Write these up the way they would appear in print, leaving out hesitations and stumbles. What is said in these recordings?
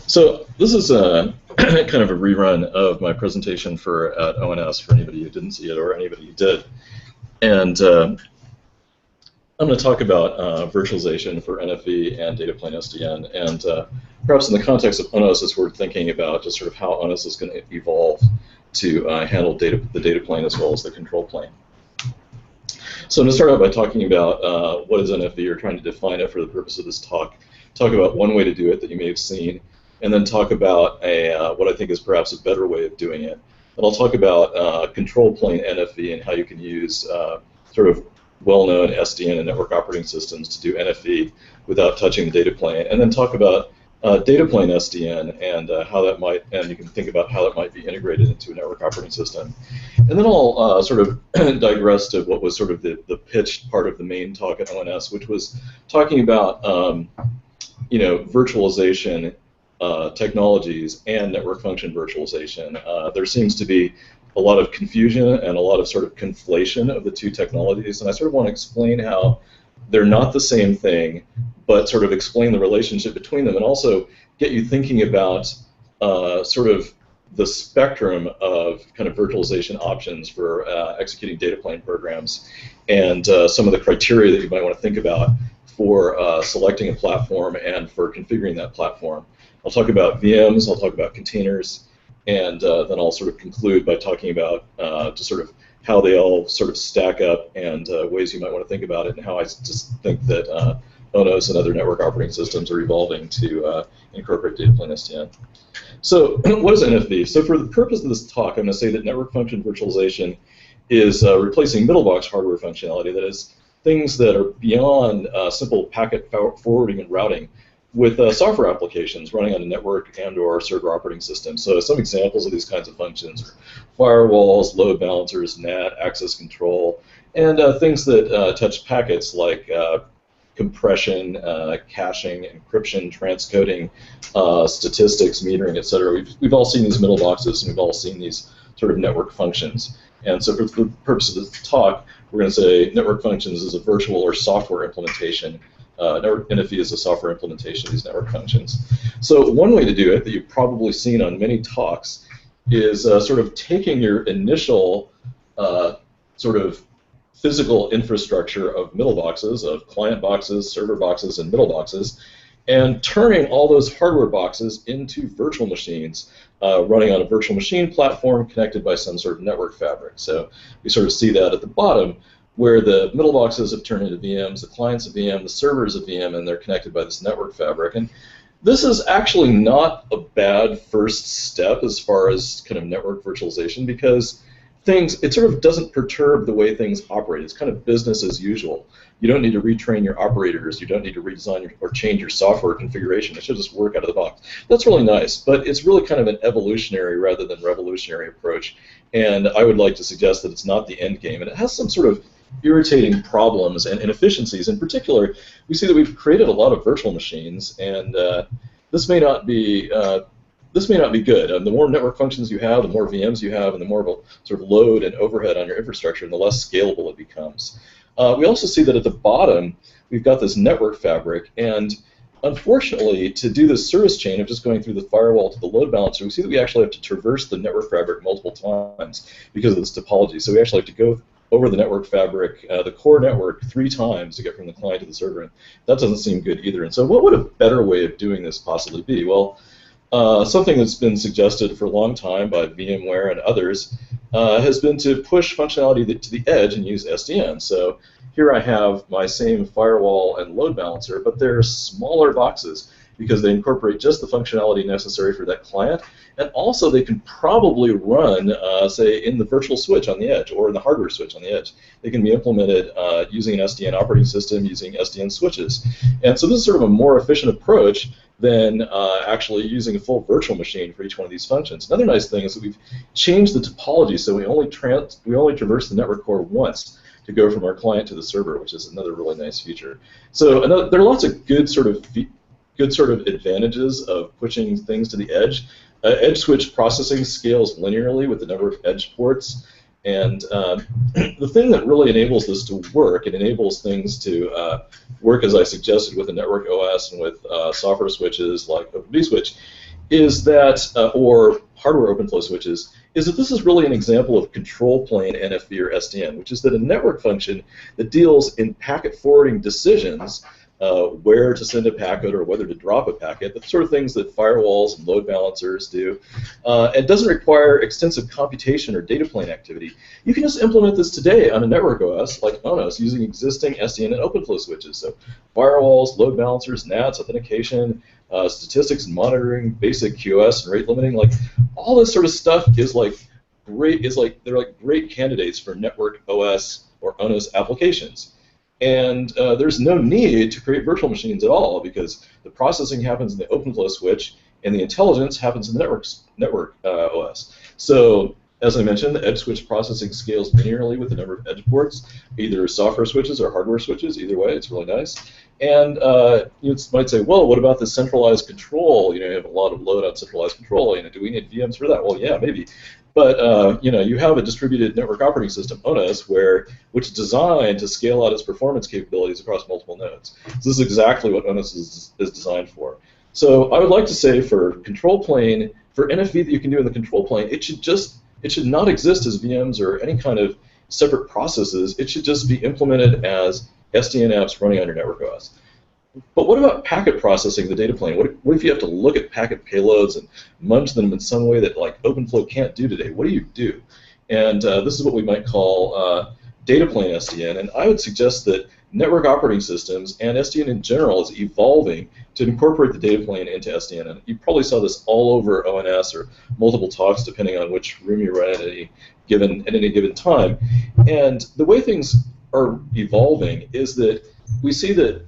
So this is a kind of a rerun of my presentation at ONS for anybody who didn't see it or anybody who did. And I'm going to talk about virtualization for NFV and data plane SDN. And perhaps in the context of ONOS, as we're thinking about just sort of how ONOS is going to evolve to handle the data plane as well as the control plane. So I'm going to start out by talking about what is NFV, or trying to define it for the purpose of this talk about one way to do it that you may have seen, and then talk about what I think is perhaps a better way of doing it. And I'll talk about control plane NFV and how you can use sort of well-known SDN and network operating systems to do NFV without touching the data plane, and then talk about data plane SDN and how that might, and you can think about how that might be integrated into a network operating system. And then I'll sort of digress to what was sort of the pitched part of the main talk at ONS, which was talking about virtualization technologies and network function virtualization. There seems to be a lot of confusion and a lot of sort of conflation of the two technologies, and I sort of want to explain how they're not the same thing, but sort of explain the relationship between them, and also get you thinking about sort of the spectrum of kind of virtualization options for executing data plane programs, and some of the criteria that you might want to think about for selecting a platform and for configuring that platform. I'll talk about VMs, I'll talk about containers, and then I'll sort of conclude by talking about just sort of how they all sort of stack up and ways you might want to think about it, and how I just think that ONOS and other network operating systems are evolving to incorporate data plane SDN. So what is NFV? So for the purpose of this talk, I'm going to say that network function virtualization is replacing middle box hardware functionality, that is, things that are beyond simple packet forwarding and routing, with software applications running on a network and or server operating system. So some examples of these kinds of functions are firewalls, load balancers, NAT, access control, and things that touch packets like compression, caching, encryption, transcoding, statistics, metering, etc. We've all seen these middle boxes, and we've all seen these sort of network functions. And so for the purpose of this talk, we're going to say network functions is a virtual or software implementation. NFV is a software implementation of these network functions. So one way to do it that you've probably seen on many talks is sort of taking your initial sort of physical infrastructure of middle boxes, of client boxes, server boxes, and middle boxes, and turning all those hardware boxes into virtual machines running on a virtual machine platform connected by some sort of network fabric. So we sort of see that at the bottom, where the middle boxes have turned into VMs, the client's a VM, the server's a VM, and they're connected by this network fabric. And this is actually not a bad first step as far as kind of network virtualization, because it sort of doesn't perturb the way things operate. It's kind of business as usual. You don't need to retrain your operators. You don't need to redesign or change your software configuration. It should just work out of the box. That's really nice, but it's really kind of an evolutionary rather than revolutionary approach. And I would like to suggest that it's not the end game. And it has some sort of irritating problems and inefficiencies. In particular, we see that we've created a lot of virtual machines, and this may not be good. The more network functions you have, the more VMs you have, and the more of a sort of load and overhead on your infrastructure, and the less scalable it becomes. We also see that at the bottom, we've got this network fabric, and unfortunately, to do this service chain of just going through the firewall to the load balancer, we see that we actually have to traverse the network fabric multiple times because of this topology. So we actually have to go over the network fabric, the core network, 3 times to get from the client to the server. And that doesn't seem good either. And so what would a better way of doing this possibly be? Well, something that's been suggested for a long time by VMware and others has been to push functionality to the edge and use SDN. So here I have my same firewall and load balancer, but they're smaller boxes because they incorporate just the functionality necessary for that client, and also they can probably run, say, in the virtual switch on the edge or in the hardware switch on the edge. They can be implemented using an SDN operating system, using SDN switches. And so this is sort of a more efficient approach than actually using a full virtual machine for each one of these functions. Another nice thing is that we've changed the topology, so we only traverse the network core once to go from our client to the server, which is another really nice feature. So there are lots of good sort of advantages of pushing things to the edge. Edge switch processing scales linearly with the number of edge ports, and the thing that really enables this to work, it enables things to work as I suggested with the network OS and with software switches like OpenVSwitch, is that, or hardware OpenFlow switches, is that this is really an example of control plane NFV or SDN, which is that a network function that deals in packet forwarding decisions, where to send a packet or whether to drop a packet, the sort of things that firewalls and load balancers do, and doesn't require extensive computation or data plane activity. You can just implement this today on a network OS like ONOS using existing SDN and OpenFlow switches. So firewalls, load balancers, NATs, authentication, statistics and monitoring, basic QoS and rate limiting, like all this sort of stuff is like great. They're like great candidates for network OS or ONOS applications. And there's no need to create virtual machines at all because the processing happens in the OpenFlow switch and the intelligence happens in the network OS. So as I mentioned, the edge switch processing scales linearly with the number of edge ports, either software switches or hardware switches. Either way, it's really nice. And you might say, well, what about the centralized control? You have a lot of load on centralized control. Do we need VMs for that? Well, yeah, maybe. But you have a distributed network operating system, ONOS, which is designed to scale out its performance capabilities across multiple nodes. So this is exactly what ONOS is designed for. So I would like to say for control plane, for NFV that you can do in the control plane, it should not exist as VMs or any kind of separate processes. It should just be implemented as SDN apps running on your network OS. But what about packet processing the data plane? What if you have to look at packet payloads and munch them in some way that like OpenFlow can't do today? What do you do? And this is what we might call data plane SDN. And I would suggest that network operating systems and SDN in general is evolving to incorporate the data plane into SDN. And you probably saw this all over ONS or multiple talks, depending on which room you run at any given time. And the way things are evolving is that we see that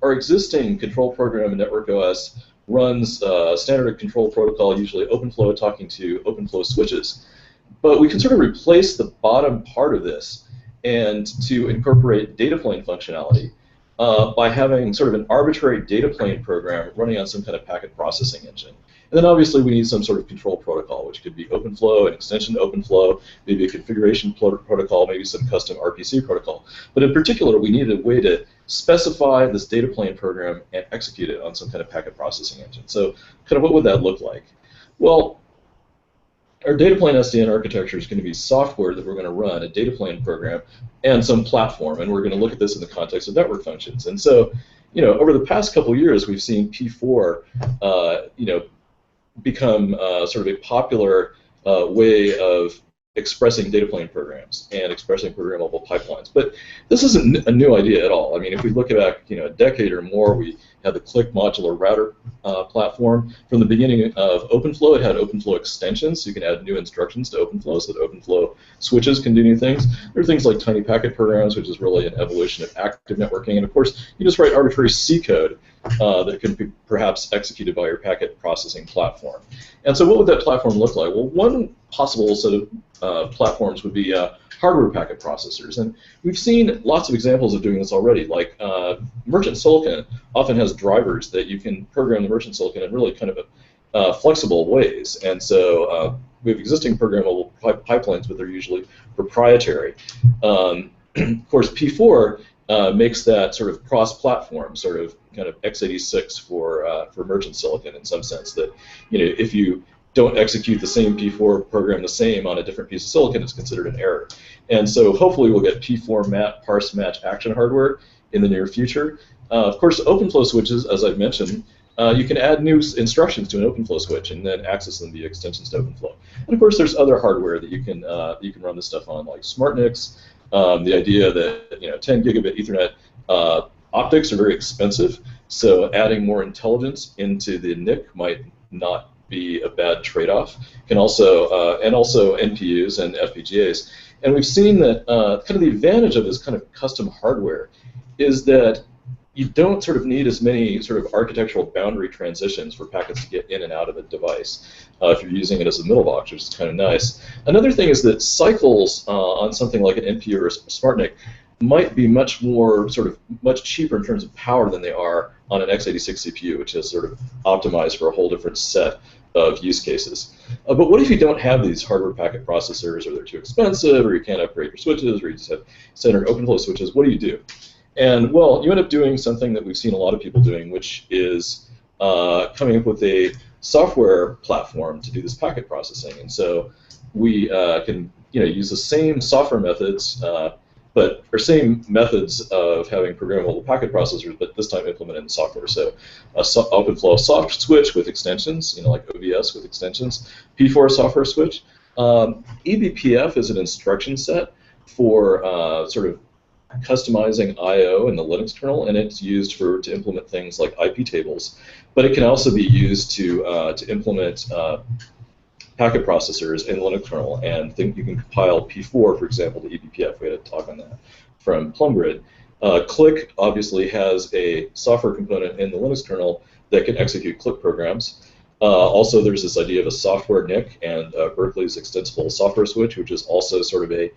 our existing control program in network OS runs standard control protocol, usually OpenFlow talking to OpenFlow switches. But we can sort of replace the bottom part of this and to incorporate data plane functionality by having sort of an arbitrary data plane program running on some kind of packet processing engine. And then obviously we need some sort of control protocol, which could be OpenFlow, an extension to OpenFlow, maybe a configuration protocol, maybe some custom RPC protocol. But in particular, we needed a way to specify this data plane program and execute it on some kind of packet processing engine. So kind of what would that look like? Well, our data plane SDN architecture is going to be software that we're going to run, a data plane program, and some platform. And we're going to look at this in the context of network functions. And so, over the past couple of years, we've seen P4, become sort of a popular way of expressing data plane programs and expressing programmable pipelines. But this isn't a new idea at all. I mean, if we look back, a decade or more, we had the Click modular router platform. From the beginning of OpenFlow, it had OpenFlow extensions, so you can add new instructions to OpenFlow so that OpenFlow switches can do new things. There are things like tiny packet programs, which is really an evolution of active networking. And of course, you just write arbitrary C code that can be perhaps executed by your packet processing platform. And so what would that platform look like? Well, one possible set of platforms would be hardware packet processors. And we've seen lots of examples of doing this already, like merchant silicon often has drivers that you can program the merchant silicon in really kind of flexible ways. And so we have existing programmable pipelines, but they're usually proprietary. Of course, P4 makes that sort of cross-platform, sort of kind of x86 for merchant silicon in some sense. That if you don't execute the same P4 program the same on a different piece of silicon, it's considered an error. And so hopefully we'll get P4 map, parse, match, action hardware in the near future. Of course, OpenFlow switches, as I've mentioned, you can add new instructions to an OpenFlow switch and then access them via extensions to OpenFlow. And of course, there's other hardware that you can run this stuff on, like SmartNICs. The idea that 10 gigabit Ethernet optics are very expensive, so adding more intelligence into the NIC might not be a bad trade-off. Can also and also NPUs and FPGAs. And we've seen that kind of the advantage of this kind of custom hardware is that you don't sort of need as many sort of architectural boundary transitions for packets to get in and out of a device if you're using it as a middle box, which is kind of nice. Another thing is that cycles on something like an NPU or a SmartNIC might be much cheaper in terms of power than they are on an x86 CPU, which is sort of optimized for a whole different set of use cases. But what if you don't have these hardware packet processors, or they're too expensive, or you can't upgrade your switches, or you just have standard OpenFlow switches? What do you do? And well, you end up doing something that we've seen a lot of people doing, which is coming up with a software platform to do this packet processing. And so we can use the same software methods, or same methods of having programmable packet processors, but this time implemented in software. So OpenFlow soft switch with extensions, like OVS with extensions, P4 software switch. eBPF is an instruction set for sort of customizing I/O in the Linux kernel, and it's used to implement things like IP tables. But it can also be used to implement packet processors in the Linux kernel, and you can compile P4, for example, to eBPF. We had a talk on that from PlumGrid. Click obviously has a software component in the Linux kernel that can execute Click programs. Also, there's this idea of a software NIC and Berkeley's extensible software switch, which is also sort of a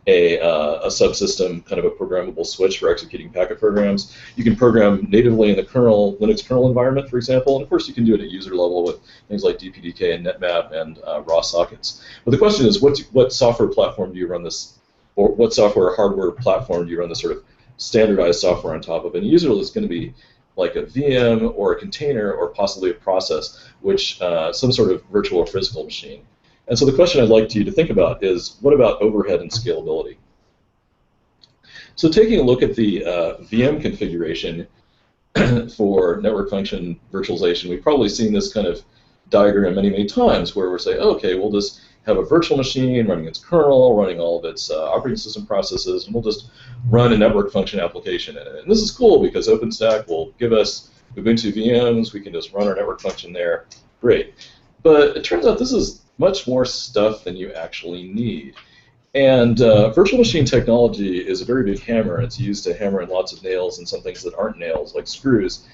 subsystem, kind of a programmable switch for executing packet programs. You can program natively in the Linux kernel environment, for example, and of course you can do it at user level with things like DPDK and NetMap and raw sockets. But the question is, what software platform do you run this, or what software hardware platform do you run this sort of standardized software on top of? And usually it's going to be like a VM or a container or possibly a process, which some sort of virtual or physical machine. And so the question I'd like you to think about is, what about overhead and scalability? So taking a look at the VM configuration for network function virtualization, we've probably seen this kind of diagram many, many times where we're saying, okay, we'll just have a virtual machine running its kernel, running all of its operating system processes, and we'll just run a network function application in it. And this is cool because OpenStack will give us Ubuntu VMs, we can just run our network function there, great. But it turns out this is much more stuff than you actually need. And virtual machine technology is a very big hammer. It's used to hammer in lots of nails and some things that aren't nails, like screws.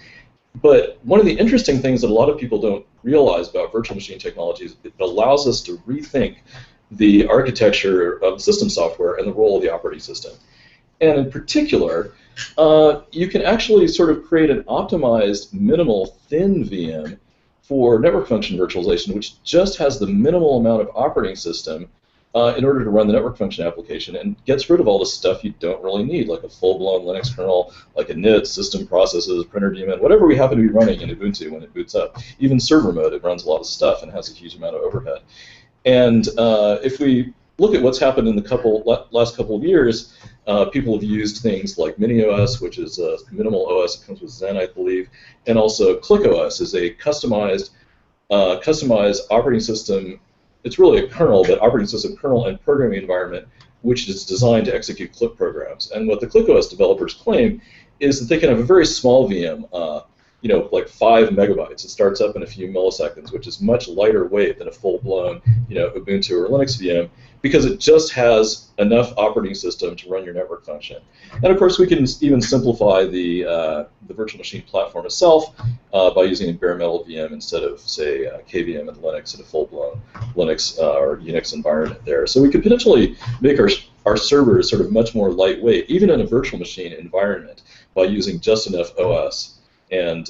But one of the interesting things that a lot of people don't realize about virtual machine technology is it allows us to rethink the architecture of system software and the role of the operating system. And in particular, you can actually sort of create an optimized, minimal, thin VM for network function virtualization, which just has the minimal amount of operating system in order to run the network function application, and gets rid of all the stuff you don't really need, like a full-blown Linux kernel, like a init, system processes, printer daemon, whatever we happen to be running in Ubuntu when it boots up. Even server mode, it runs a lot of stuff and has a huge amount of overhead. And if we look at what's happened in the last couple of years, people have used things like MiniOS, which is a minimal OS. It comes with Zen, I believe, and also ClickOS is a customized operating system. It's really a kernel, but operating system kernel and programming environment, which is designed to execute Click programs. And what the ClickOS developers claim is that they can have a very small VM, like 5 megabytes. It starts up in a few milliseconds, which is much lighter weight than a full-blown, Ubuntu or Linux VM, because it just has enough operating system to run your network function. And of course, we can even simplify the virtual machine platform itself by using a bare metal VM instead of, say, KVM and Linux in a full-blown Linux or Unix environment there. So we could potentially make our servers sort of much more lightweight, even in a virtual machine environment, by using just enough OS, and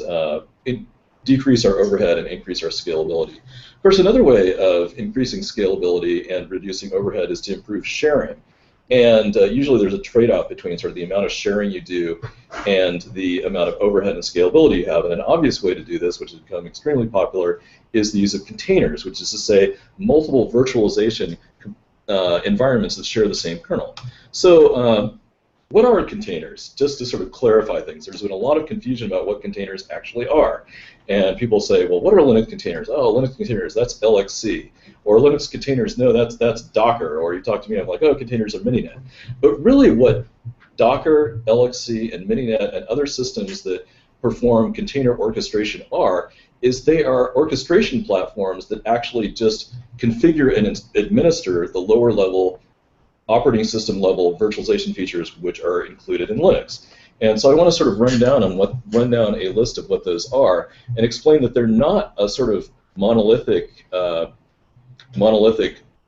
decrease our overhead and increase our scalability. Of course, another way of increasing scalability and reducing overhead is to improve sharing. And usually there's a trade-off between sort of the amount of sharing you do and the amount of overhead and scalability you have. And an obvious way to do this, which has become extremely popular, is the use of containers, which is to say multiple virtualization environments that share the same kernel. So what are containers? Just to sort of clarify things, there's been a lot of confusion about what containers actually are. And people say, well, what are Linux containers? Oh, Linux containers, that's LXC. Or Linux containers, no, that's Docker. Or you talk to me, I'm like, oh, containers are Mininet. But really what Docker, LXC, and Mininet and other systems that perform container orchestration are, is they are orchestration platforms that actually just configure and administer the lower level operating system level virtualization features which are included in Linux. And so I want to sort of run down a list of what those are and explain that they're not a sort of monolithic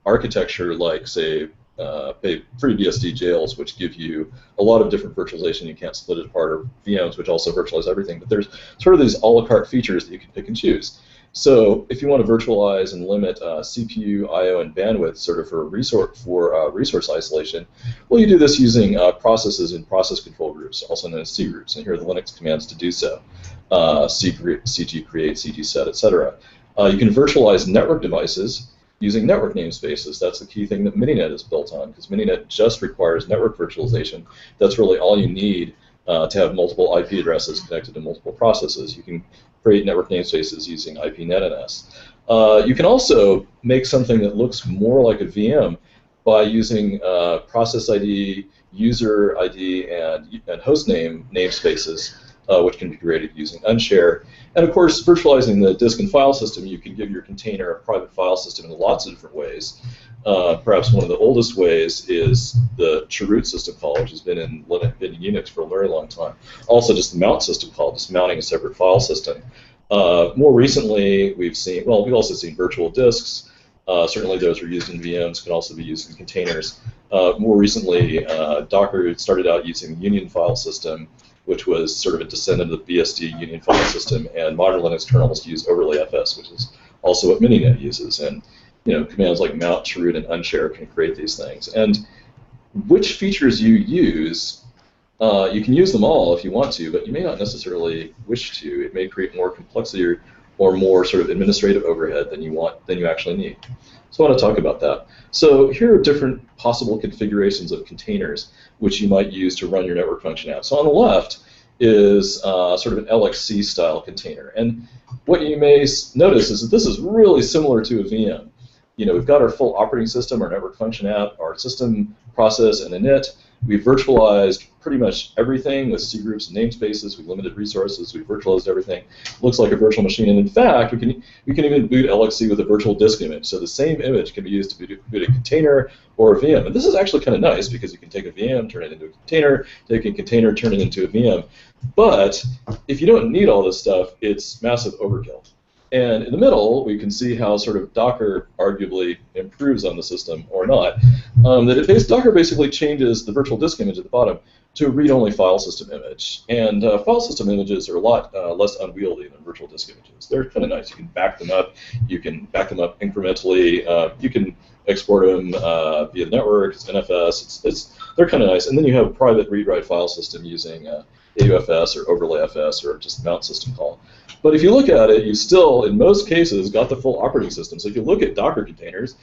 architecture like, say, FreeBSD jails, which give you a lot of different virtualization. You can't split it apart, or VMs, which also virtualize everything. But there's sort of these a la carte features that you can pick and choose. So if you want to virtualize and limit CPU, I/O, and bandwidth sort of for resource isolation, well, you do this using processes and process control groups, also known as C groups. And here are the Linux commands to do so: cg create, cg set, etc. You can virtualize network devices using network namespaces. That's the key thing that Mininet is built on, because Mininet just requires network virtualization. That's really all you need to have multiple IP addresses connected to multiple processes. You can create network namespaces using IPNetNS. You can also make something that looks more like a VM by using process ID, user ID, and host name namespaces, which can be created using unshare. And of course, virtualizing the disk and file system, you can give your container a private file system in lots of different ways. Perhaps one of the oldest ways is the chroot system call, which has been in Unix for a very long time. Also, just the mount system call, just mounting a separate file system. More recently, we've also seen virtual disks. Certainly those are used in VMs, can also be used in containers. More recently, Docker started out using Union file system, which was sort of a descendant of the BSD Union file system, and modern Linux kernels use overlay-fs, which is also what Mininet uses. And commands like mount, chroot, and unshare can create these things. And which features you use, you can use them all if you want to, but you may not necessarily wish to. It may create more complexity or more sort of administrative overhead than you actually need. So I want to talk about that. So here are different possible configurations of containers which you might use to run your network function app. So on the left is sort of an LXC style container. And what you may notice is that this is really similar to a VM. We've got our full operating system, our network function app, our system process, and init. We've virtualized pretty much everything with C groups and namespaces. We've limited resources. We've virtualized everything. Looks like a virtual machine. And in fact, we can even boot LXC with a virtual disk image. So the same image can be used to boot a container or a VM. And this is actually kind of nice because you can take a VM, turn it into a container, take a container, turn it into a VM. But if you don't need all this stuff, it's massive overkill. And in the middle, we can see how sort of Docker arguably improves on the system or not. Docker basically changes the virtual disk image at the bottom to a read-only file system image. And file system images are a lot less unwieldy than virtual disk images. They're kind of nice. You can back them up. You can back them up incrementally. You can export them via the network. It's NFS. They're kind of nice. And then you have a private read-write file system using AUFS or overlay-fs or just mount system call. But if you look at it, you still, in most cases, got the full operating system. So if you look at Docker containers,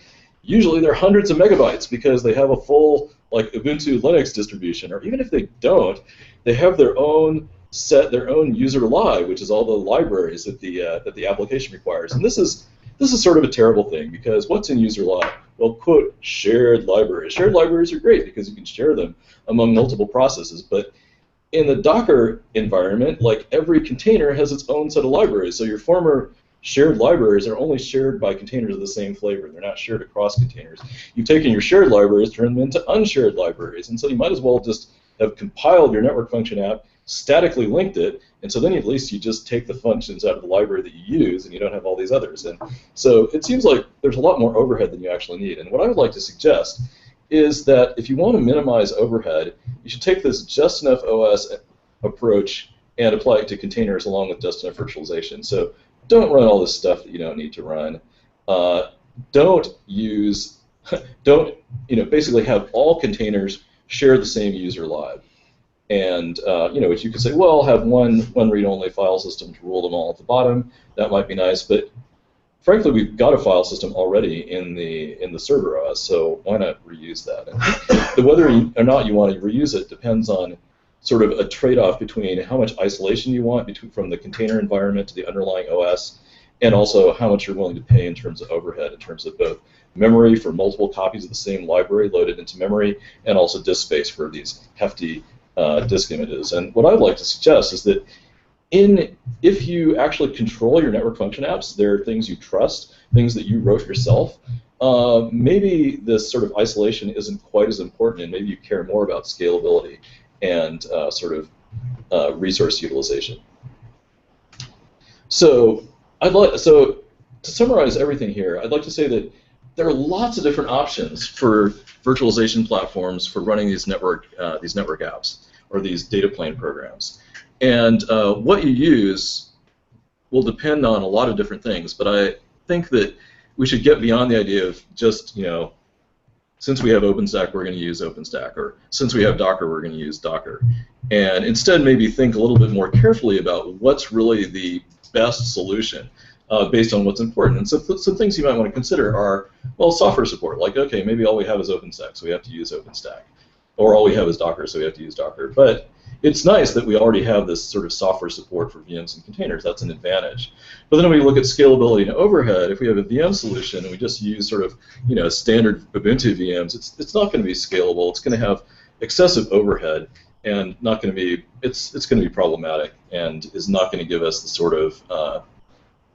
usually they're hundreds of megabytes because they have a full Ubuntu Linux distribution. Or even if they don't, they have their own user lib, which is all the libraries that the application requires. And this is sort of a terrible thing because what's in user lib? Well, quote, shared libraries. Shared libraries are great because you can share them among multiple processes. But in the Docker environment, every container has its own set of libraries. So your former shared libraries are only shared by containers of the same flavor. They're not shared across containers. You've taken your shared libraries, turned them into unshared libraries. And so you might as well just have compiled your network function app, statically linked it, and so then at least you just take the functions out of the library that you use and you don't have all these others. And so it seems like there's a lot more overhead than you actually need. And what I would like to suggest is that if you want to minimize overhead, you should take this just enough OS approach and apply it to containers along with just enough virtualization. So don't run all this stuff that you don't need to run. Basically have all containers share the same user lib. And which you could say, well, have one read-only file system to rule them all at the bottom. That might be nice, but frankly, we've got a file system already in the server OS, so why not reuse that? And whether or not you want to reuse it depends on sort of a trade-off between how much isolation you want from the container environment to the underlying OS, and also how much you're willing to pay in terms of overhead, in terms of both memory for multiple copies of the same library loaded into memory, and also disk space for these hefty disk images. And what I'd like to suggest is that if you actually control your network function apps, there are things you trust, things that you wrote yourself, maybe this sort of isolation isn't quite as important, and maybe you care more about scalability and resource utilization. So to summarize everything here, I'd like to say that there are lots of different options for virtualization platforms for running these network apps or these data plane programs. And what you use will depend on a lot of different things, but I think that we should get beyond the idea of just, since we have OpenStack, we're going to use OpenStack, or since we have Docker, we're going to use Docker. And instead maybe think a little bit more carefully about what's really the best solution. based on what's important. And so some things you might want to consider are, well, software support. Like, okay, maybe all we have is OpenStack, so we have to use OpenStack. Or all we have is Docker, so we have to use Docker. But it's nice that we already have this sort of software support for VMs and containers. That's an advantage. But then when we look at scalability and overhead, if we have a VM solution and we just use sort of, you know, standard Ubuntu VMs, it's not going to be scalable. It's going to have excessive overhead and not going to be, it's going to be problematic and is not going to give us the sort of,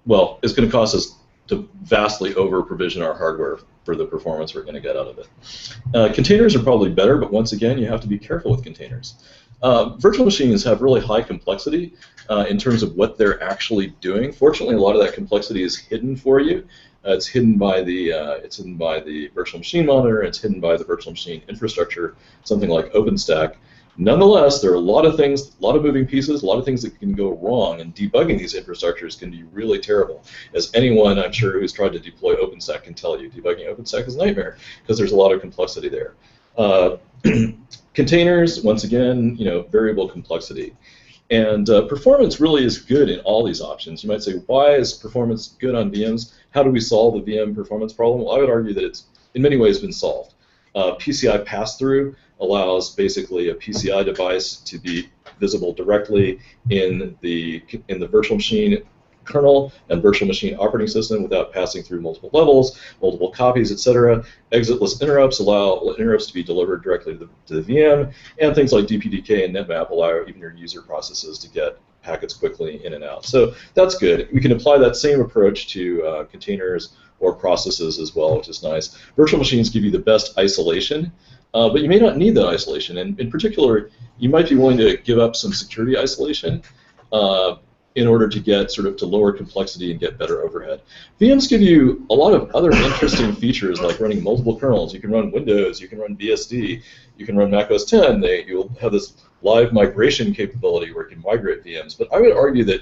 well, it's going to cause us to vastly over-provision our hardware for the performance we're going to get out of it. Containers are probably better, but once again, you have to be careful with containers. Virtual machines have really high complexity in terms of what they're actually doing. Fortunately, a lot of that complexity is hidden for you. It's hidden by the virtual machine monitor. It's hidden by the virtual machine infrastructure, something like OpenStack. Nonetheless, there are a lot of things, a lot of moving pieces, a lot of things that can go wrong, and debugging these infrastructures can be really terrible. As anyone, I'm sure, who's tried to deploy OpenStack can tell you, debugging OpenStack is a nightmare because there's a lot of complexity there. Containers, once again, you know, variable complexity. And performance really is good in all these options. You might say, why is performance good on VMs? How do we solve the VM performance problem? Well, I would argue that it's in many ways been solved. PCI pass-through allows basically a PCI device to be visible directly in the virtual machine kernel and virtual machine operating system without passing through multiple levels, multiple copies, etc. Exitless interrupts allow interrupts to be delivered directly to the VM, and things like DPDK and NetMap allow even your user processes to get packets quickly in and out. So that's good. We can apply that same approach to containers or processes as well, which is nice. Virtual machines give you the best isolation, but you may not need that isolation. And in particular, you might be willing to give up some security isolation in order to get to lower complexity and get better overhead. VMs give you a lot of other interesting features like running multiple kernels. You can run Windows, you can run BSD, you can run Mac OS X. You'll have this live migration capability where you can migrate VMs. But I would argue that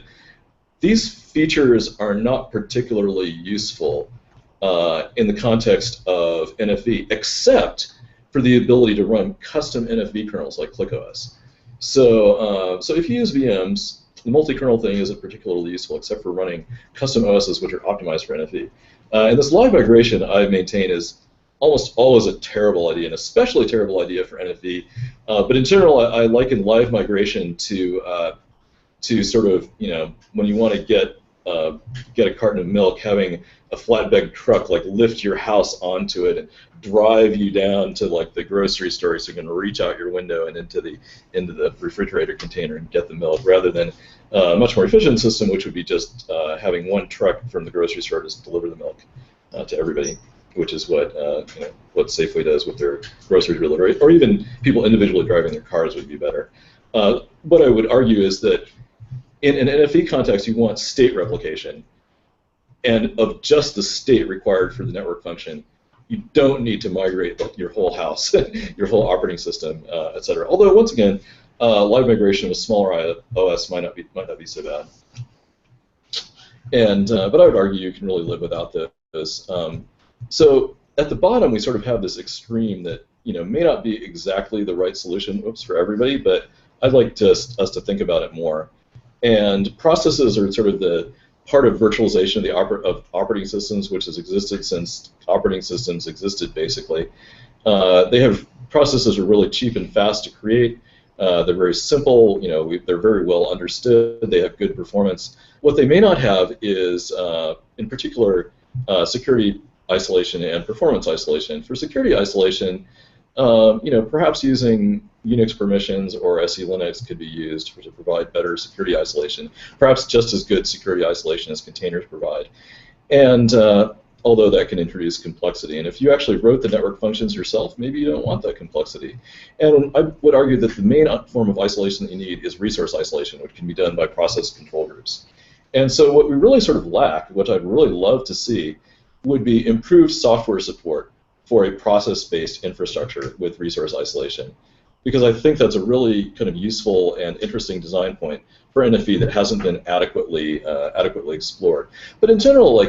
these features are not particularly useful in the context of NFV, except for the ability to run custom NFV kernels like ClickOS. So if you use VMs, the multi-kernel thing isn't particularly useful except for running custom OSs which are optimized for NFV. And this live migration, I maintain, is almost always a terrible idea, and especially a terrible idea for NFV. But in general, I liken live migration to sort of, you know, when you want to get a carton of milk, having a flatbed truck like lift your house onto it and drive you down to like the grocery store, so you can reach out your window and into the refrigerator container and get the milk, rather than a much more efficient system, which would be just having one truck from the grocery store just deliver the milk to everybody, which is what what Safeway does with their grocery delivery, or even people individually driving their cars would be better. What I would argue is that in an NFV context, you want state replication, and of just the state required for the network function. You don't need to migrate your whole house, your whole operating system, etc. Although once again, live migration with smaller OS might not be so bad. And but I would argue you can really live without this. So at the bottom, we sort of have this extreme that may not be exactly the right solution, for everybody, but I'd like us to think about it more. And processes are sort of the part of virtualization of operating systems, which has existed since operating systems existed, basically. Processes are really cheap and fast to create. They're very simple. They're very well understood. They have good performance. What they may not have is, in particular, security isolation and performance isolation. For security isolation, perhaps using Unix permissions or SE Linux could be used to provide better security isolation, perhaps just as good security isolation as containers provide. And although that can introduce complexity. And if you actually wrote the network functions yourself, maybe you don't want that complexity. And I would argue that the main form of isolation that you need is resource isolation, which can be done by process control groups. And so what we really sort of lack, what I'd really love to see, would be improved software support for a process-based infrastructure with resource isolation, because I think that's a really kind of useful and interesting design point for NFV that hasn't been adequately explored. But in general,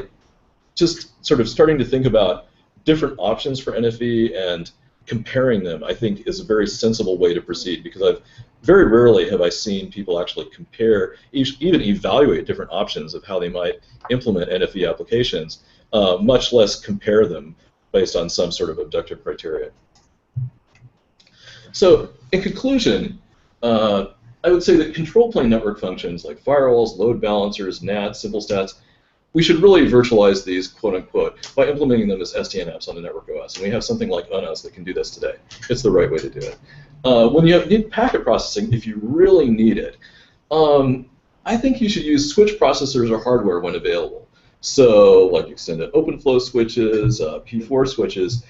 just sort of starting to think about different options for NFV and comparing them, I think, is a very sensible way to proceed, because very rarely have I seen people actually compare, even evaluate different options of how they might implement NFV applications, much less compare them based on some sort of objective criteria. So, in conclusion, I would say that control plane network functions like firewalls, load balancers, NATs, simple stats, we should really virtualize these, quote unquote, by implementing them as SDN apps on the network OS. And we have something like ONOS that can do this today. It's the right way to do it. When you need packet processing, if you really need it, I think you should use switch processors or hardware when available. So, like extended OpenFlow switches, P4 switches.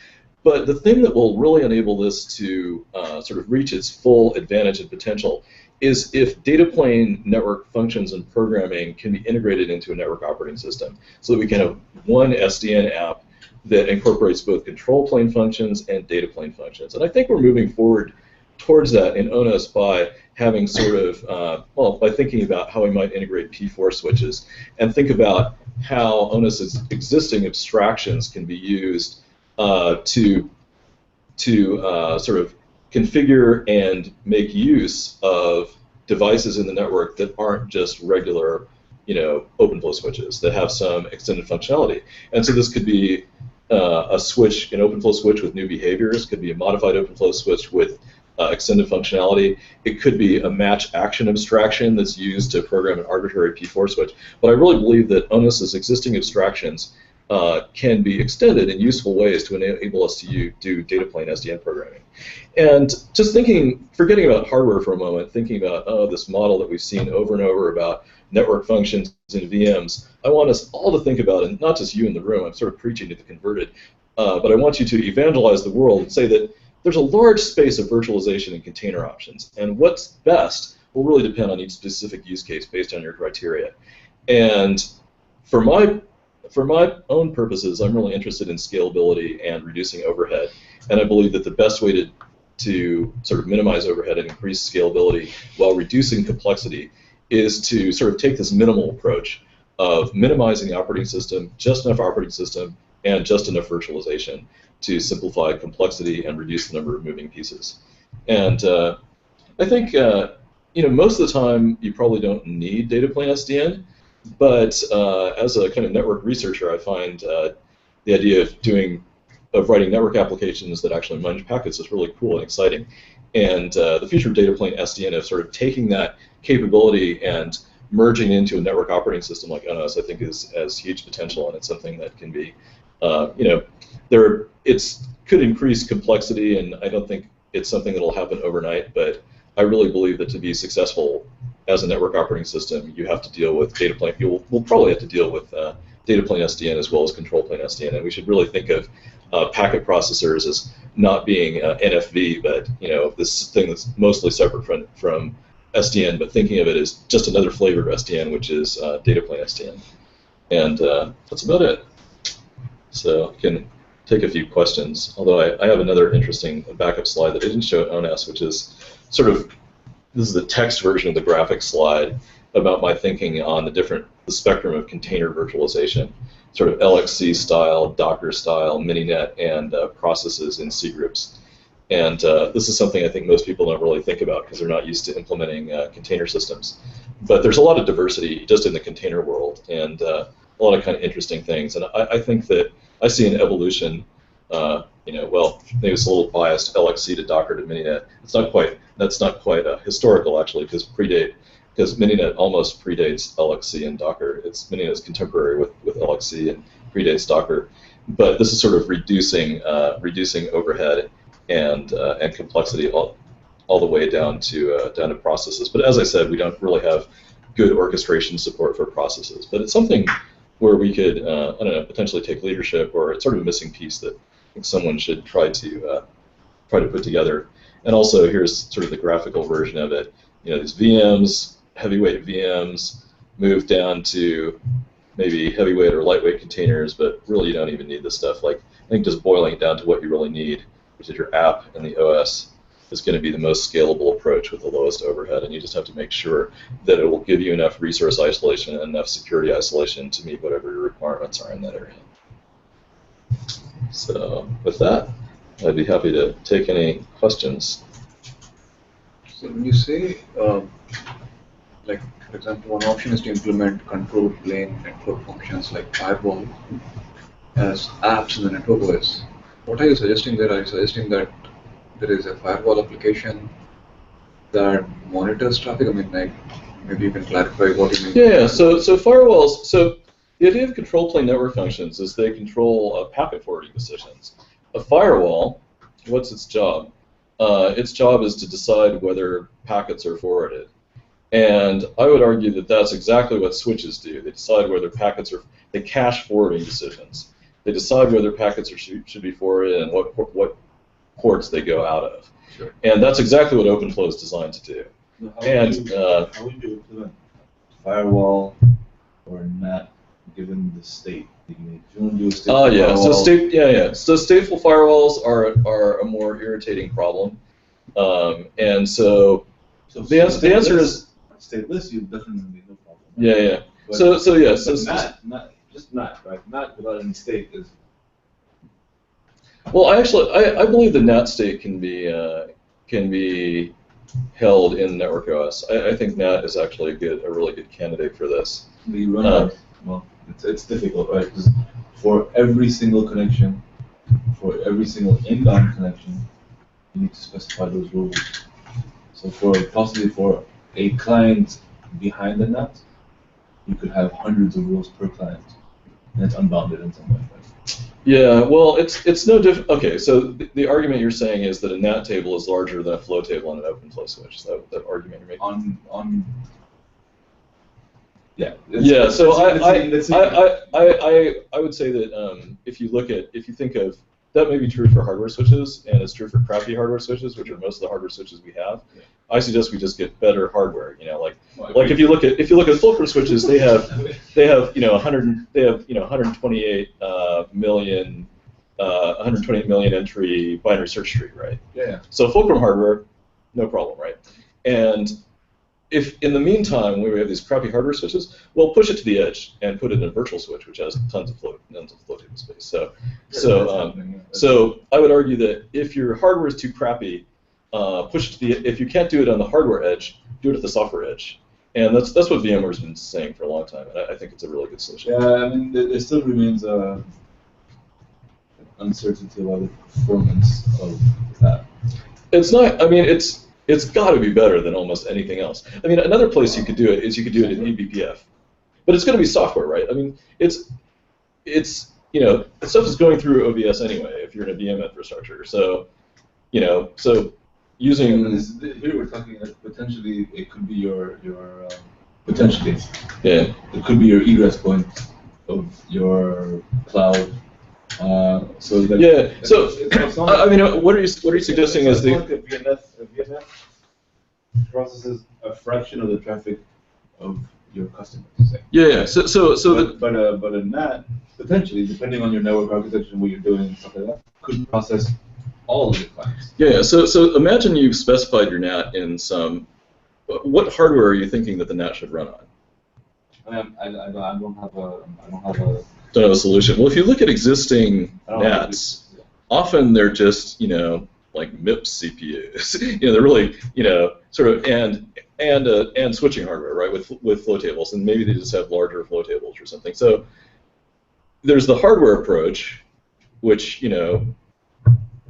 But the thing that will really enable this to sort of reach its full advantage and potential is if data plane network functions and programming can be integrated into a network operating system, so that we can have one SDN app that incorporates both control plane functions and data plane functions. And I think we're moving forward towards that in ONOS by having sort of, well, by thinking about how we might integrate P4 switches and think about how ONOS's existing abstractions can be used to sort of configure and make use of devices in the network that aren't just regular, OpenFlow switches, that have some extended functionality. And so this could be a switch, an OpenFlow switch with new behaviors, could be a modified OpenFlow switch with extended functionality. It could be a match action abstraction that's used to program an arbitrary P4 switch. But I really believe that ONOS's existing abstractions can be extended in useful ways to enable us to do data plane SDN programming. And just forgetting about hardware for a moment, thinking about this model that we've seen over and over about network functions and VMs, I want us all to think about, and not just you in the room, I'm sort of preaching to the converted, but I want you to evangelize the world and say that there's a large space of virtualization and container options, and what's best will really depend on each specific use case based on your criteria. And for my own purposes, I'm really interested in scalability and reducing overhead, and I believe that the best way to sort of minimize overhead and increase scalability while reducing complexity is to sort of take this minimal approach of minimizing the operating system, just enough operating system, and just enough virtualization to simplify complexity and reduce the number of moving pieces. And I think most of the time you probably don't need data plane SDN, but as a kind of network researcher, I find the idea of writing network applications that actually manage packets is really cool and exciting. And the future of data plane SDN of sort of taking that capability and merging into a network operating system like ONOS, I think has huge potential, and it's something that can be, it could increase complexity, and I don't think it's something that will happen overnight, but I really believe that to be successful as a network operating system, you have to deal with data plane. We'll probably have to deal with data plane SDN as well as control plane SDN, and we should really think of packet processors as not being NFV, but this thing that's mostly separate from SDN, but thinking of it as just another flavor of SDN, which is data plane SDN. And that's about it. So I can take a few questions, although I have another interesting backup slide that I didn't show at ONOS, which is sort of, this is the text version of the graphic slide about my thinking on the spectrum of container virtualization, sort of LXC style, Docker style, Mininet, and processes in C groups. And this is something I think most people don't really think about because they're not used to implementing container systems. But there's a lot of diversity just in the container world, and a lot of kind of interesting things. And I think that I see an evolution, well, maybe it's a little biased, LXC to Docker to Mininet. That's not quite historical, actually, because Mininet almost predates LXC and Docker. Mininet's contemporary with LXC and predates Docker. But this is sort of reducing overhead and complexity all the way down to processes. But as I said, we don't really have good orchestration support for processes. But it's something where we could, potentially take leadership, or it's sort of a missing piece that I think someone should try to put together. And also, here's sort of the graphical version of it. These VMs, heavyweight VMs, move down to maybe heavyweight or lightweight containers, but really you don't even need this stuff. Like, I think just boiling it down to what you really need, which is your app and the OS, is going to be the most scalable approach with the lowest overhead, and you just have to make sure that it will give you enough resource isolation and enough security isolation to meet whatever your requirements are in that area. So with that, I'd be happy to take any questions. So when you say, like, for example, one option is to implement control plane network functions like firewall as apps in the network OS. What are you suggesting there? Are you suggesting that there is a firewall application that monitors traffic? I mean, like, maybe you can clarify what you mean. Yeah. So firewalls. So the idea of control plane network functions is they control packet forwarding decisions. A firewall, what's its job? Its job is to decide whether packets are forwarded. And I would argue that that's exactly what switches do. They decide whether packets are, they cache forwarding decisions. They decide whether packets should be forwarded and what ports they go out of. Sure. And that's exactly what OpenFlow is designed to do. How would you implement firewall or NAT given the state that you need? If you want to do a stateful yeah. firewall, So stateful firewalls are a more irritating problem. And so the answer is stateless. You definitely no problem. yeah. But, So not just NAT, right? NAT without any state is. well, I believe the NAT state can be held in network OS. I think NAT is actually a really good candidate for this. You run out. Well, it's difficult, right? Because for every single connection, for every single inbound connection, you need to specify those rules. So possibly for a client behind the NAT, you could have hundreds of rules per client, and it's unbounded in some way. Right? Yeah, well, it's no different. Okay, so the argument you're saying is that a NAT table is larger than a flow table on an OpenFlow switch. Is that argument you're making? Yeah. Yeah. So I would say that if you think of that may be true for hardware switches, and it's true for crappy hardware switches, which are most of the hardware switches we have. Yeah. I suggest we just get better hardware. Like if you look at Fulcrum switches, they have 128 million entry binary search tree, right? Yeah. So Fulcrum hardware, no problem, right? And if in the meantime we have these crappy hardware switches, we'll push it to the edge and put it in a virtual switch, which has tons of flow table space. So I would argue that if your hardware is too crappy, push it to if you can't do it on the hardware edge, do it at the software edge. And that's what VMware's been saying for a long time, and I think it's a really good solution. Yeah, I mean, there still remains uncertainty about the performance of that. It's not. I mean, it's got to be better than almost anything else. I mean, another place you could do it is you could do it in eBPF, but it's going to be software, right? I mean, it's stuff is going through OVS anyway if you're in a VM infrastructure. So using here we're talking like potentially it could be your potentially yeah it could be your egress point of your cloud. So that, yeah. So it's not I mean, what are you suggesting is like a VNF processes a fraction of the traffic of your customers. Say. Yeah. But a NAT potentially, depending on your network architecture and what you're doing and stuff like that, could process all of your clients. Yeah. So imagine you've specified your NAT in some. What hardware are you thinking that the NAT should run on? I don't have a. Don't have a solution. Well, if you look at existing NATs, often they're just like MIPS CPUs. They're really sort of and switching hardware, right, with flow tables, and maybe they just have larger flow tables or something. So there's the hardware approach, which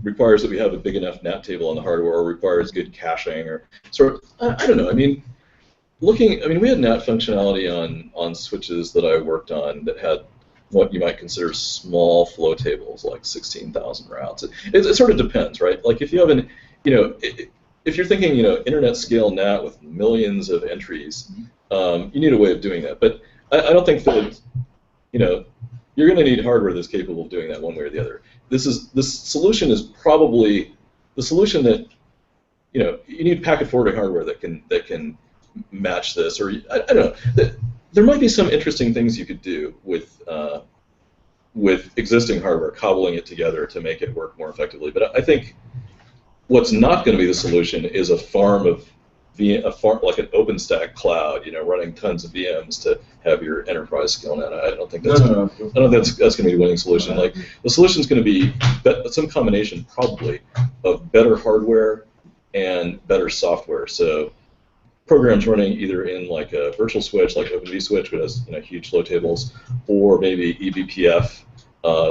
requires that we have a big enough NAT table on the hardware, or requires good caching, or sort of I don't know. I mean, we had NAT functionality on switches that I worked on that had what you might consider small flow tables, like 16,000 routes. It sort of depends, right? Like if you have if you're thinking, internet scale NAT with millions of entries, you need a way of doing that. But I don't think that, you're going to need hardware that's capable of doing that one way or the other. This solution is probably the solution that, you need packet forwarding hardware that can match this, or I don't know. There might be some interesting things you could do with existing hardware, cobbling it together to make it work more effectively. But I think what's not going to be the solution is a farm of like an OpenStack cloud, running tons of VMs to have your enterprise scale now. I don't think No, that's no, no. I don't think that's going to be the winning solution. Like the solution is going to be some combination probably of better hardware and better software. So programs running either in like a virtual switch, like OpenVSwitch, which has huge flow tables, or maybe eBPF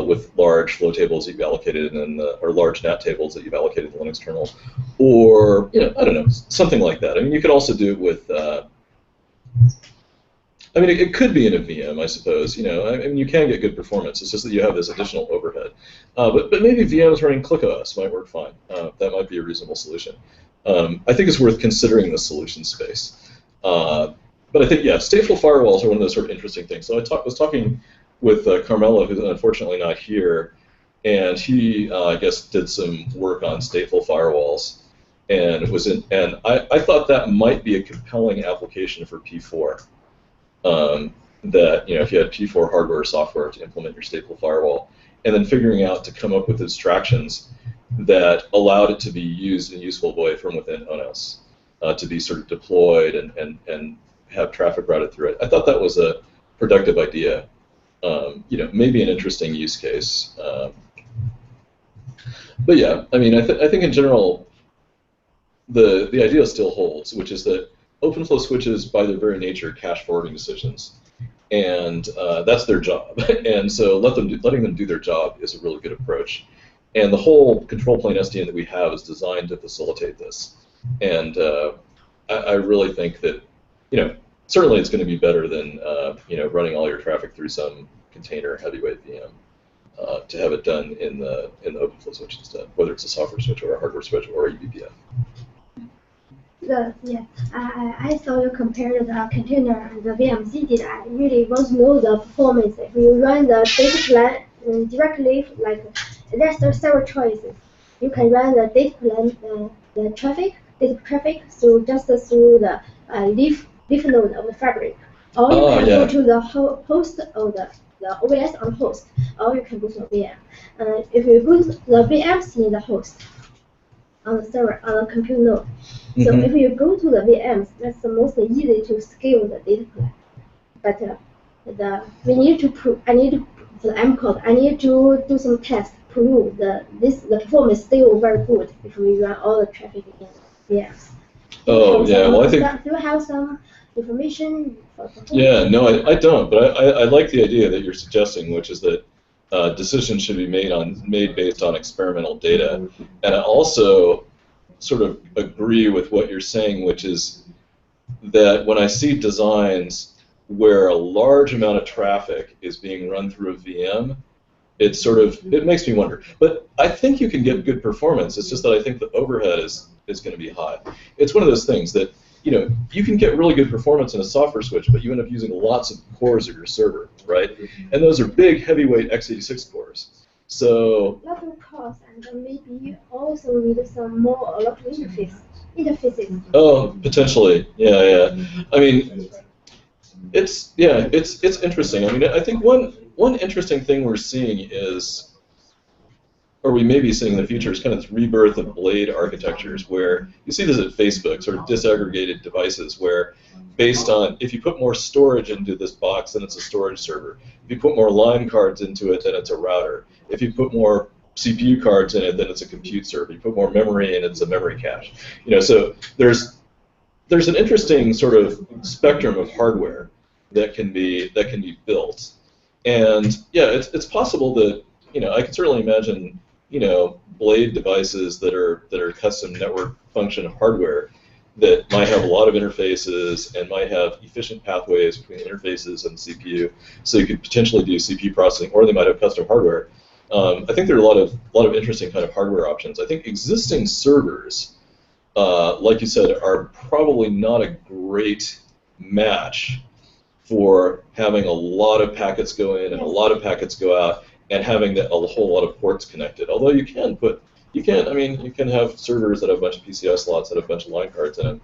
with large flow tables that you've allocated or large NAT tables that you've allocated in the Linux kernel, or I don't know, something like that. I mean, you could also do it with. I mean, it could be in a VM, I suppose. I mean, you can get good performance. It's just that you have this additional overhead. But maybe VMs running ClickOS might work fine. That might be a reasonable solution. I think it's worth considering the solution space. But I think, yeah, stateful firewalls are one of those sort of interesting things. So I was talking with Carmelo, who's unfortunately not here, and he, I guess, did some work on stateful firewalls, and I thought that might be a compelling application for P4. That if you had P4 hardware or software to implement your stateful firewall, and then figuring out to come up with abstractions that allowed it to be used in a useful way from within ONOS, to be sort of deployed and have traffic routed through it. I thought that was a productive idea. Maybe an interesting use case. But yeah, I mean, I think in general, the idea still holds, which is that OpenFlow switches, by their very nature, cache forwarding decisions, and that's their job. And so letting them do their job is a really good approach. And the whole control plane SDN that we have is designed to facilitate this. And I really think that, certainly it's going to be better than running all your traffic through some container heavyweight VM. To have it done in the OpenFlow switch instead, whether it's a software switch or a hardware switch or a eBPF. I saw you compare the container and the VMC data. I really want to know the performance. If you run the data plan directly, like there's several choices. You can run the data plan, the data traffic through the leaf node of the fabric, or you can go to the host of the OS on host, or you can go to the VM. If you go to the VMs in the host, on the server, on the compute node. So if you go to the VMs, that's the most easy to scale the data plan. But we need to prove. For the M code, I need to do some tests to prove the performance is still very good if we run all the traffic in VMs. Oh yeah, well I think. Do you have some information? Yeah, no, I don't. But I like the idea that you're suggesting, which is that decisions should be made based on experimental data. And I also sort of agree with what you're saying, which is that when I see designs where a large amount of traffic is being run through a VM, it makes me wonder. But I think you can get good performance. It's just that I think the overhead is going to be high. It's one of those things that you can get really good performance in a software switch, but you end up using lots of cores of your server, right? And those are big, heavyweight x86 cores. So lot of cost, and maybe also need a lot of interfaces. Oh, potentially, yeah. I mean, it's interesting. I mean, I think one interesting thing we're seeing is, or we may be seeing in the future, is kind of this rebirth of blade architectures, where you see this at Facebook, sort of disaggregated devices, where based on, if you put more storage into this box, then it's a storage server. If you put more line cards into it, then it's a router. If you put more CPU cards in it, then it's a compute server. You put more memory in, it's a memory cache. So there's an interesting sort of spectrum of hardware that can be built, and yeah, it's possible that I can certainly imagine blade devices that are custom network function hardware that might have a lot of interfaces and might have efficient pathways between interfaces and CPU, so you could potentially do CPU processing, or they might have custom hardware. I think there are a lot of interesting kind of hardware options. I think existing servers, like you said, are probably not a great match for having a lot of packets go in and a lot of packets go out, and having a whole lot of ports connected. Although you can have servers that have a bunch of PCI slots that have a bunch of line cards in them.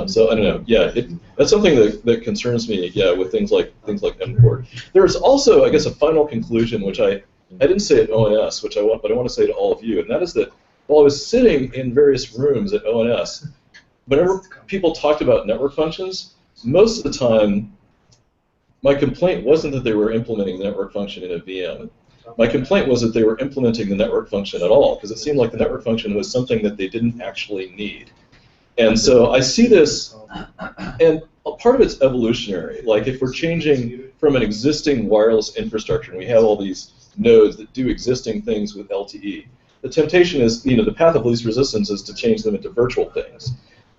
So I don't know. Yeah, that's something that concerns me. Yeah, with things like MPort. There's also, I guess, a final conclusion, which I didn't say at ONS, but I want to say to all of you, and that is that while I was sitting in various rooms at ONS, whenever people talked about network functions, most of the time, my complaint wasn't that they were implementing the network function in a VM. My complaint was that they were implementing the network function at all, because it seemed like the network function was something that they didn't actually need. And so I see this, and part of it's evolutionary. Like if we're changing from an existing wireless infrastructure, and we have all these nodes that do existing things with LTE, the temptation is, the path of least resistance is to change them into virtual things.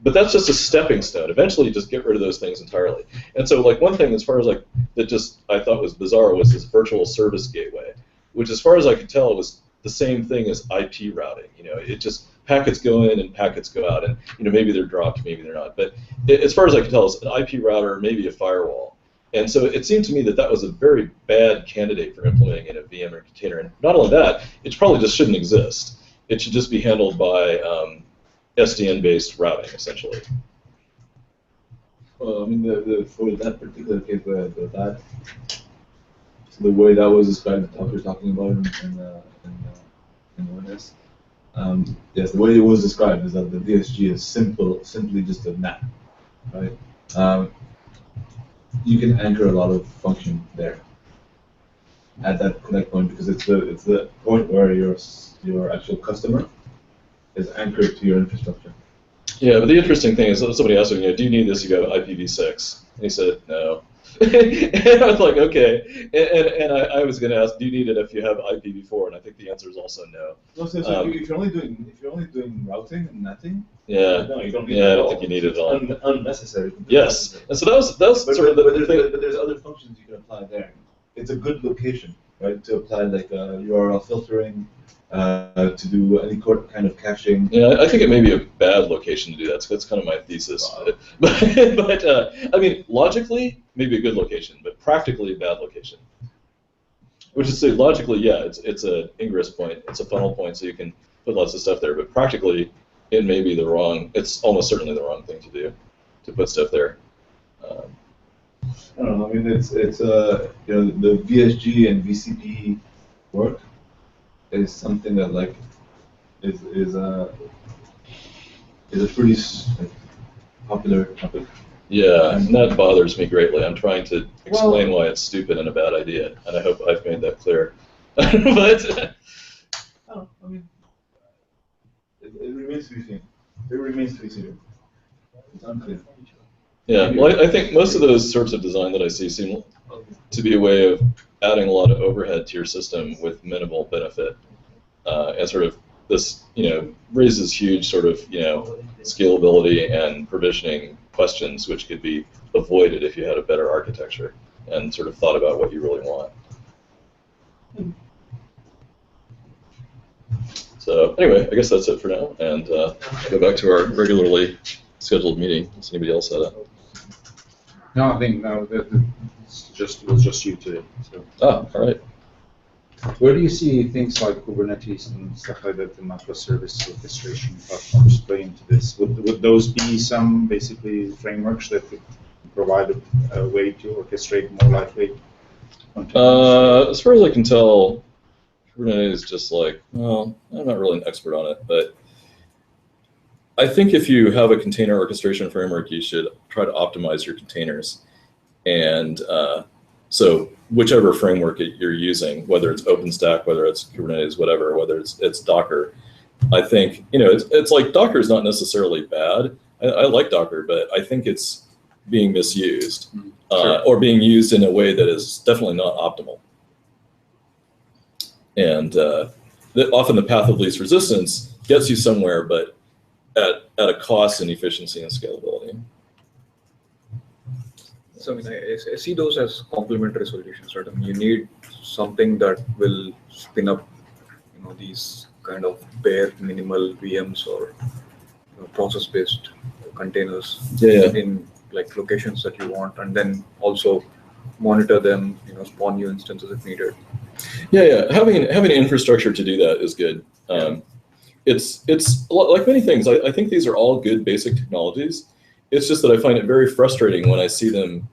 But that's just a stepping stone. Eventually, you just get rid of those things entirely. And so, like one thing, as far as like that, just I thought was bizarre was this virtual service gateway, which, as far as I could tell, was the same thing as IP routing. It just packets go in and packets go out, and maybe they're dropped, maybe they're not. But as far as I can tell, it's an IP router, maybe a firewall. And so it seemed to me that that was a very bad candidate for implementing in a VM or container. And not only that, it probably just shouldn't exist. It should just be handled by SDN-based routing, essentially. Well, I mean, for that particular case, the way that was described, the talk you're talking about in ONOS, yes, the way it was described is that the DSG is simply just a NAT, right? You can anchor a lot of function there at that connect point because it's the point where your actual customer is anchored to your infrastructure. Yeah, but the interesting thing is, somebody asked me, do you need this? You go IPv6. And he said, no. And I was like, okay. And I was going to ask, do you need it if you have IPv4? And I think the answer is also no. No, so if you're only doing routing and netting, yeah, no, you don't need I it don't think you need it at all. Unnecessary. Yes, and so that was sort of the thing. But there's other functions you can apply there. It's a good location, right, to apply like URL filtering, to do any kind of caching. Yeah, I think it may be a bad location to do that. So that's kind of my thesis. Wow. But I mean, logically, maybe a good location, but practically a bad location. Which is to say, logically, yeah, it's an ingress point, it's a funnel point, so you can put lots of stuff there. But practically, it may be it's almost certainly the wrong thing to do, to put stuff there. I don't know. I mean, it's the VSG and VCP work is something that like is a pretty popular topic. Yeah, and that bothers me greatly. I'm trying to explain why it's stupid and a bad idea, and I hope I've made that clear. But I mean, it remains to be seen. It remains to be seen. It's unclear. Yeah, well, I think most of those sorts of design that I see seem to be a way of adding a lot of overhead to your system with minimal benefit, and sort of this, raises huge sort of, scalability and provisioning questions which could be avoided if you had a better architecture and sort of thought about what you really want. So anyway, I guess that's it for now, and go back to our regularly scheduled meeting. Does anybody else have a? No, I think it was just you today. So. Ah, all right. Where do you see things like Kubernetes and stuff like that, the microservice orchestration platforms play into this? Would those be some basically frameworks that could provide a way to orchestrate more lightweight containers? As far as I can tell, Kubernetes is just like, well, I'm not really an expert on it, but I think if you have a container orchestration framework, you should try to optimize your containers. And so whichever framework you're using, whether it's OpenStack, whether it's Kubernetes, whatever, whether it's Docker, I think, it's like Docker is not necessarily bad. I like Docker, but I think it's being misused, Sure. or being used in a way that is definitely not optimal. And often the path of least resistance gets you somewhere, but at a cost in efficiency and scalability. So I mean, I see those as complementary solutions, right? I mean, you need something that will spin up, these kind of bare minimal VMs or process-based containers in like locations that you want, and then also monitor them, spawn new instances if needed. Yeah. Having infrastructure to do that is good. It's like many things. I think these are all good basic technologies. It's just that I find it very frustrating when I see them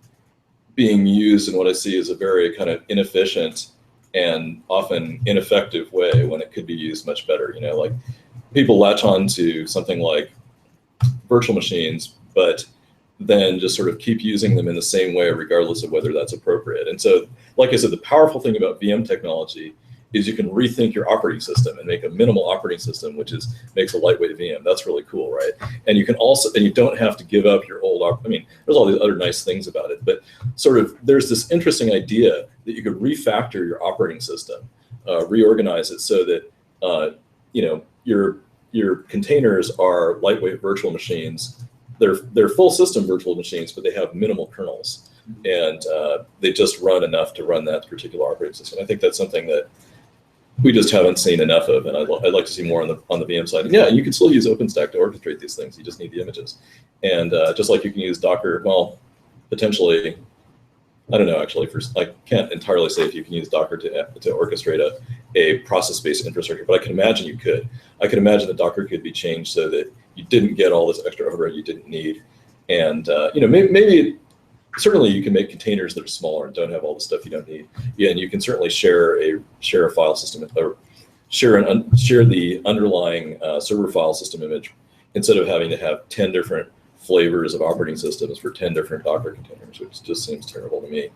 being used in what I see as a very kind of inefficient and often ineffective way when it could be used much better. Like people latch on to something like virtual machines, but then just sort of keep using them in the same way regardless of whether that's appropriate. And so, like I said, the powerful thing about VM technology is you can rethink your operating system and make a minimal operating system, which makes a lightweight VM. That's really cool, right? And you can also, and you don't have to give up your old, I mean, there's all these other nice things about it, but sort of there's this interesting idea that you could refactor your operating system, reorganize it so that, you know, your containers are lightweight virtual machines. They're full system virtual machines, but they have minimal kernels, and they just run enough to run that particular operating system. I think that's something that we just haven't seen enough of, and I'd like to see more on the VM side. And yeah, you can still use OpenStack to orchestrate these things. You just need the images, and just like you can use Docker, well, potentially, I don't know actually. I can't entirely say if you can use Docker to orchestrate a process-based infrastructure, but I can imagine you could. I can imagine that Docker could be changed so that you didn't get all this extra overhead you didn't need, and you know, maybe certainly you can make containers that are smaller and don't have all the stuff you don't need. Yeah, and you can certainly share a file system or share the underlying server file system image instead of having to have 10 different flavors of operating systems for 10 different Docker containers, which just seems terrible to me.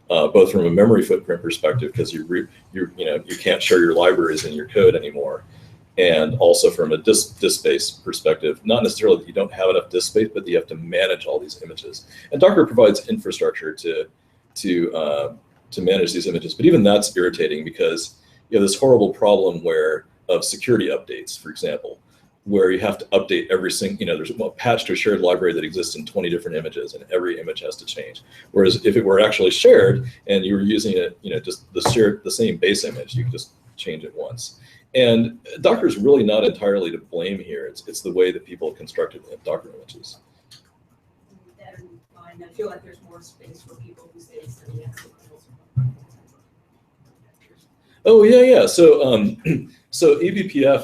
Both from a memory footprint perspective, because you can't share your libraries in your code anymore, and also from a disk space perspective, not necessarily that you don't have enough disk space, but that you have to manage all these images. And Docker provides infrastructure to manage these images, but even that's irritating because you have this horrible problem of security updates, for example, where you have to update every single, there's a patch to a shared library that exists in 20 different images, and every image has to change. Whereas if it were actually shared and you were using it, just the same base image, you could just change it once. And Docker is really not entirely to blame here. It's the way that people constructed Docker images. I feel like there's more space for people who say study exocycles. Oh yeah. So so eBPF,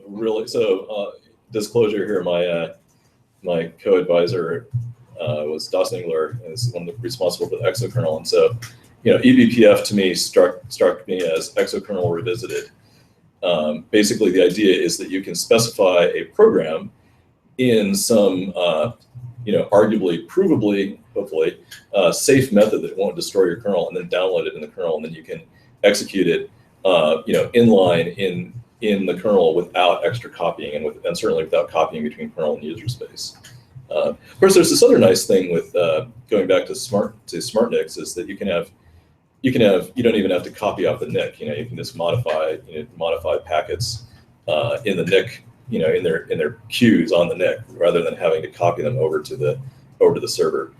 really. So disclosure here, my co-advisor was Dossingler, and is one of the responsible for the exokernel. And so, eBPF to me struck me as exokernel revisited. Basically, the idea is that you can specify a program in some, arguably, provably, hopefully, safe method that won't destroy your kernel, and then download it in the kernel, and then you can execute it, inline in the kernel without extra copying, and certainly without copying between kernel and user space. Of course, there's this other nice thing with going back to SmartNICs is that you don't even have to copy off the NIC. You can just modify packets in the NIC, in their queues on the NIC, rather than having to copy them over to the server.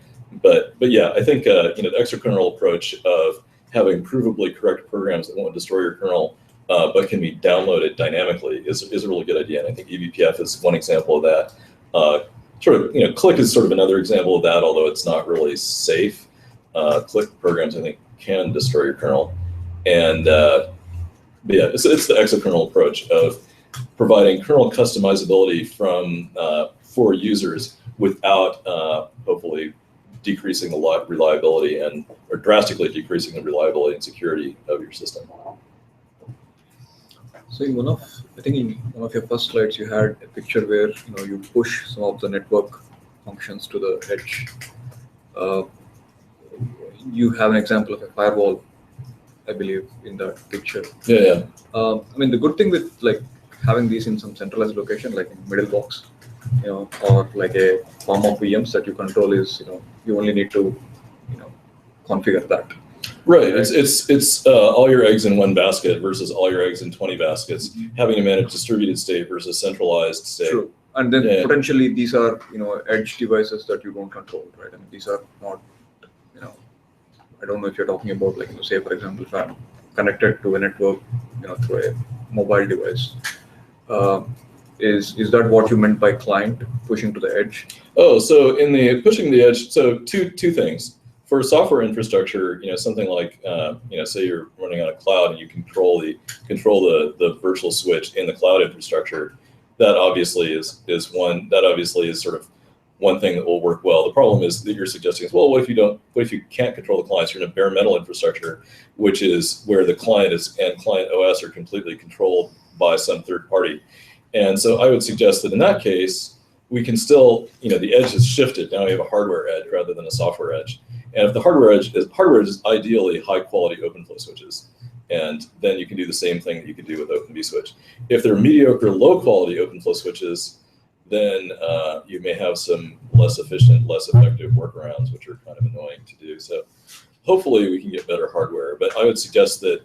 But yeah, I think the exokernel approach of having provably correct programs that won't destroy your kernel, but can be downloaded dynamically is a really good idea. And I think eBPF is one example of that. Click is sort of another example of that, although it's not really safe. Click programs, I think, can destroy your kernel. And but yeah, it's the exokernel approach of providing kernel customizability for users without hopefully decreasing the reliability or drastically decreasing the reliability and security of your system. So in one of your first slides, you had a picture where you push some of the network functions to the edge. You have an example of a firewall, I believe, in that picture. Yeah. The good thing with having these in some centralized location, like in middle box, or like a form of VMs that you control is, you only need to, configure that. Right. It's all your eggs in one basket versus all your eggs in 20 baskets. Having to manage distributed state versus centralized state. True. And then potentially these are, edge devices that you don't control, right? These are not, I don't know if you're talking about say, for example, if I'm connected to a network, through a mobile device. Is that what you meant by client pushing to the edge? Oh, so in the pushing the edge, so two things. For software infrastructure, something like, say you're running on a cloud and you control the virtual switch in the cloud infrastructure, that obviously is sort of one thing that will work well. The problem is that you're suggesting is, well, what if you can't control the clients? You're in a bare metal infrastructure, which is where the client and client OS are completely controlled by some third party. And so I would suggest that in that case, we can still, the edge has shifted. Now we have a hardware edge rather than a software edge. And if the hardware edge is ideally high quality open flow switches. And then you can do the same thing that you could do with Open vSwitch. If they're mediocre, low quality open flow switches, then you may have some less efficient, less effective workarounds, which are kind of annoying to do. So hopefully we can get better hardware. But I would suggest that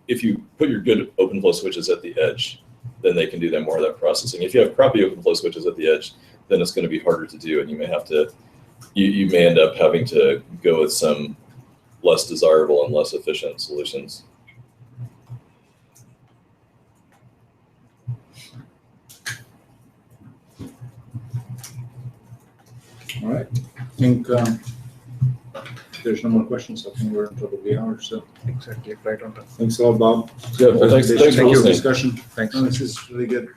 if you put your good open flow switches at the edge, then they can do more of that processing. If you have crappy open flow switches at the edge, then it's going to be harder to do, and you may have to, you may end up having to go with some less desirable and less efficient solutions. All right. I think if there's no more questions, I think we're in probably an hour. So Exactly, right on time. thanks a lot, Bob. Yeah, well, thanks for Thank you for listening. discussion. Thanks. No, this is really good.